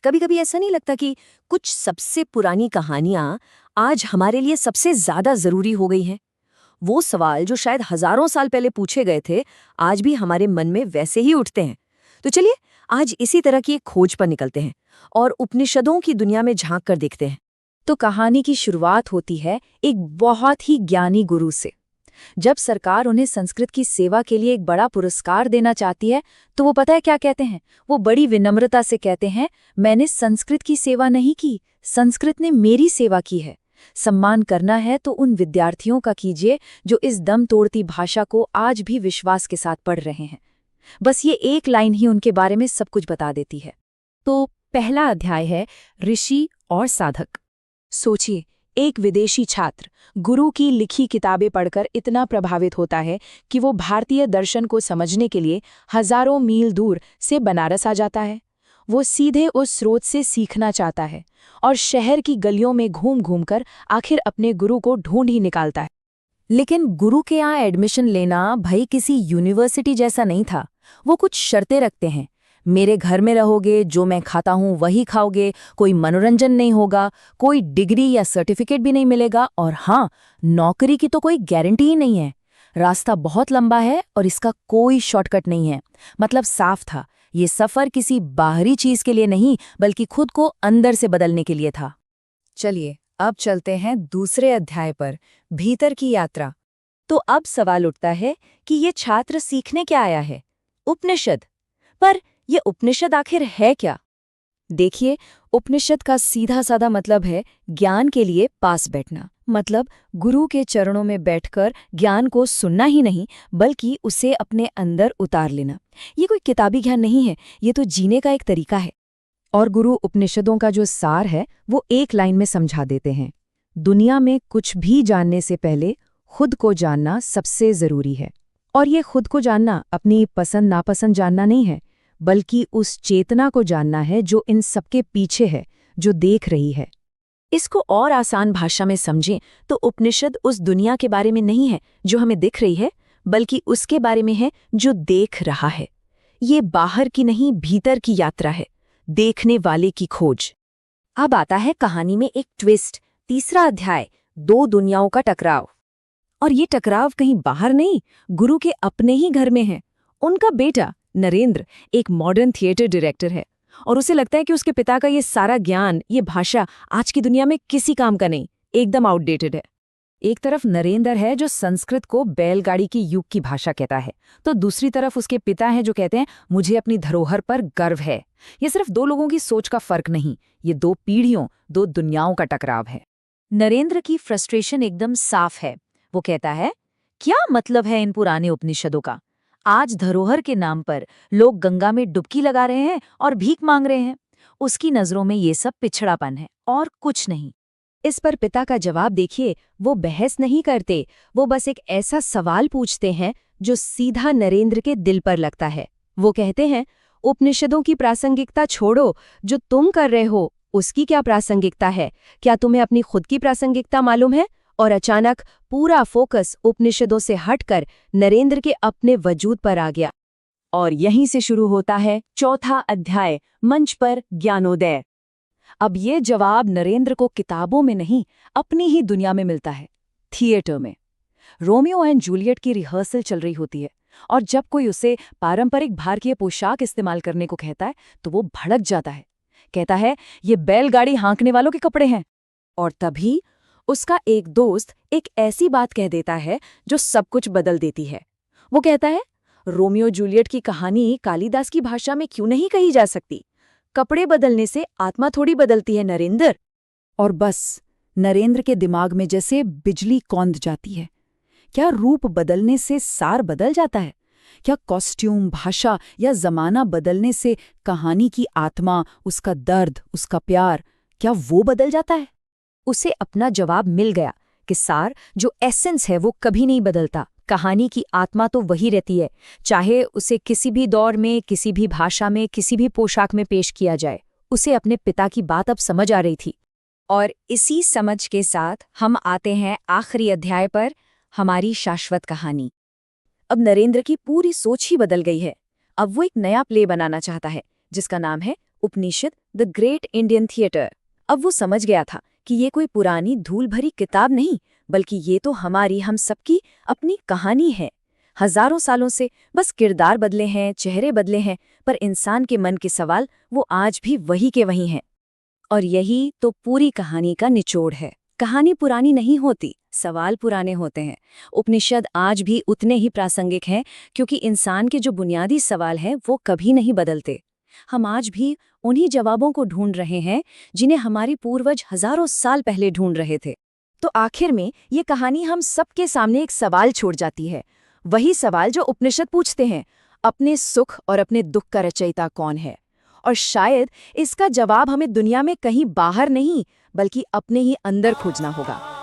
कभी कभी ऐसा नहीं लगता कि कुछ सबसे पुरानी कहानियां आज हमारे लिए सबसे ज्यादा जरूरी हो गई हैं? वो सवाल जो शायद हजारों साल पहले पूछे गए थे, आज भी हमारे मन में वैसे ही उठते हैं। तो चलिए, आज इसी तरह की एक खोज पर निकलते हैं और उपनिषदों की दुनिया में झांक कर देखते हैं। तो कहानी की शुरुआत होती है एक बहुत ही ज्ञानी गुरु से। जब सरकार उन्हें संस्कृत की सेवा के लिए एक बड़ा पुरस्कार देना चाहती है, तो वो पता है क्या कहते हैं? वो बड़ी विनम्रता से कहते हैं, मैंने संस्कृत की सेवा नहीं की, संस्कृत ने मेरी सेवा की है। सम्मान करना है तो उन विद्यार्थियों का कीजिए जो इस दम तोड़ती भाषा को आज भी विश्वास के साथ पढ़ रहे हैं। बस ये एक लाइन ही उनके बारे में सब कुछ बता देती है। तो पहला अध्याय है ऋषि और साधक। सोचिए, एक विदेशी छात्र गुरु की लिखी किताबें पढ़कर इतना प्रभावित होता है कि वो भारतीय दर्शन को समझने के लिए हजारों मील दूर से बनारस आ जाता है। वो सीधे उस स्रोत से सीखना चाहता है और शहर की गलियों में घूम घूमकर आखिर अपने गुरु को ढूंढ ही निकालता है। लेकिन गुरु के यहाँ एडमिशन लेना भाई किसी यूनिवर्सिटी जैसा नहीं था। वो कुछ शर्तें रखते हैं। मेरे घर में रहोगे, जो मैं खाता हूँ वही खाओगे, कोई मनोरंजन नहीं होगा, कोई डिग्री या सर्टिफिकेट भी नहीं मिलेगा, और हाँ, नौकरी की तो कोई गारंटी ही नहीं है। रास्ता बहुत लंबा है और इसका कोई शॉर्टकट नहीं है। मतलब साफ था, ये सफर किसी बाहरी चीज के लिए नहीं, बल्कि खुद को अंदर से बदलने के लिए था। चलिए, अब चलते हैं दूसरे अध्याय पर, भीतर की यात्रा। तो अब सवाल उठता है कि ये छात्र सीखने क्या आया है? उपनिषद। पर ये उपनिषद आखिर है क्या? देखिए, उपनिषद का सीधा साधा मतलब है ज्ञान के लिए पास बैठना। मतलब गुरु के चरणों में बैठकर ज्ञान को सुनना ही नहीं, बल्कि उसे अपने अंदर उतार लेना। ये कोई किताबी ज्ञान नहीं है, ये तो जीने का एक तरीका है। और गुरु उपनिषदों का जो सार है वो एक लाइन में समझा देते हैं। दुनिया में कुछ भी जानने से पहले खुद को जानना सबसे जरूरी है। और ये खुद को जानना अपनी पसंद नापसंद जानना नहीं है, बल्कि उस चेतना को जानना है जो इन सबके पीछे है, जो देख रही है। इसको और आसान भाषा में समझें तो उपनिषद उस दुनिया के बारे में नहीं है जो हमें दिख रही है, बल्कि उसके बारे में है जो देख रहा है। ये बाहर की नहीं, भीतर की यात्रा है, देखने वाले की खोज। अब आता है कहानी में एक ट्विस्ट। तीसरा अध्याय, दो दुनियाओं का टकराव। और ये टकराव कहीं बाहर नहीं, गुरु के अपने ही घर में है। उनका बेटा नरेंद्र एक मॉडर्न थिएटर डायरेक्टर है और उसे लगता है कि उसके पिता का ये सारा ज्ञान, ये भाषा आज की दुनिया में किसी काम का नहीं, एकदम आउटडेटेड है। एक तरफ नरेंद्र है जो संस्कृत को बैलगाड़ी की युग की भाषा कहता है, तो दूसरी तरफ उसके पिता हैं जो कहते हैं मुझे अपनी धरोहर पर गर्व है। ये सिर्फ दो लोगों की सोच का फर्क नहीं, ये दो पीढ़ियों, दो दुनियाओं का टकराव है। नरेंद्र की फ्रस्ट्रेशन एकदम साफ है। वो कहता है, क्या मतलब है इन पुराने उपनिषदों का? आज धरोहर के नाम पर लोग गंगा में डुबकी लगा रहे हैं और भीख मांग रहे हैं। उसकी नजरों में ये सब पिछड़ापन है और कुछ नहीं। इस पर पिता का जवाब देखिए, वो बहस नहीं करते, वो बस एक ऐसा सवाल पूछते हैं जो सीधा नरेंद्र के दिल पर लगता है। वो कहते हैं, उपनिषदों की प्रासंगिकता छोड़ो, जो तुम कर रहे हो उसकी क्या प्रासंगिकता है? क्या तुम्हें अपनी खुद की प्रासंगिकता मालूम है? और अचानक पूरा फोकस उपनिषदों से हटकर नरेंद्र के अपने वजूद पर आ गया। और यहीं से शुरू होता है चौथा अध्याय, मंच पर ज्ञानोदय। अब ये जवाब नरेंद्र को किताबों में नहीं, अपनी ही दुनिया में मिलता है, थिएटर में। रोमियो एंड जूलियट की रिहर्सल चल रही होती है और जब कोई उसे पारंपरिक भारतीय पोशाक इस्तेमाल करने को कहता है तो वो भड़क जाता है। कहता है, ये बैलगाड़ी हाँकने वालों के कपड़े हैं। और तभी उसका एक दोस्त एक ऐसी बात कह देता है जो सब कुछ बदल देती है। वो कहता है, रोमियो जूलियट की कहानी कालिदास की भाषा में क्यों नहीं कही जा सकती? कपड़े बदलने से आत्मा थोड़ी बदलती है नरेंद्र। और बस नरेंद्र के दिमाग में जैसे बिजली कौंध जाती है। क्या रूप बदलने से सार बदल जाता है? क्या कॉस्ट्यूम, भाषा या जमाना बदलने से कहानी की आत्मा, उसका दर्द, उसका प्यार, क्या वो बदल जाता है? उसे अपना जवाब मिल गया कि सार, जो एसेंस है, वो कभी नहीं बदलता। कहानी की आत्मा तो वही रहती है, चाहे उसे किसी भी दौर में, किसी भी भाषा में, किसी भी पोशाक में पेश किया जाए। उसे अपने पिता की बात अब समझ आ रही थी। और इसी समझ के साथ हम आते हैं आखिरी अध्याय पर, हमारी शाश्वत कहानी। अब नरेंद्र की पूरी सोच ही बदल गई है। अब वो एक नया प्ले बनाना चाहता है जिसका नाम है उपनिषद द ग्रेट इंडियन थिएटर। अब वो समझ गया था कि ये कोई पुरानी धूल भरी किताब नहीं, बल्कि ये तो हमारी हम सबकी अपनी कहानी है। हजारों सालों से बस किरदार बदले हैं, चेहरे बदले हैं, पर इंसान के मन के सवाल वो आज भी वही के वही हैं। और यही तो पूरी कहानी का निचोड़ है। कहानी पुरानी नहीं होती, सवाल पुराने होते हैं। उपनिषद आज भी उतने ही प्रासंगिक हैं, क्योंकि इंसान के जो बुनियादी सवाल हैं वो कभी नहीं बदलते। हम आज भी उन्हीं जवाबों को ढूंढ रहे हैं जिन्हें हमारे पूर्वज हजारों साल पहले ढूंढ रहे थे। तो आखिर में ये कहानी हम सबके सामने एक सवाल छोड़ जाती है, वही सवाल जो उपनिषद पूछते हैं, अपने सुख और अपने दुख का रचयिता कौन है? और शायद इसका जवाब हमें दुनिया में कहीं बाहर नहीं, बल्कि अपने ही अंदर खोजना होगा।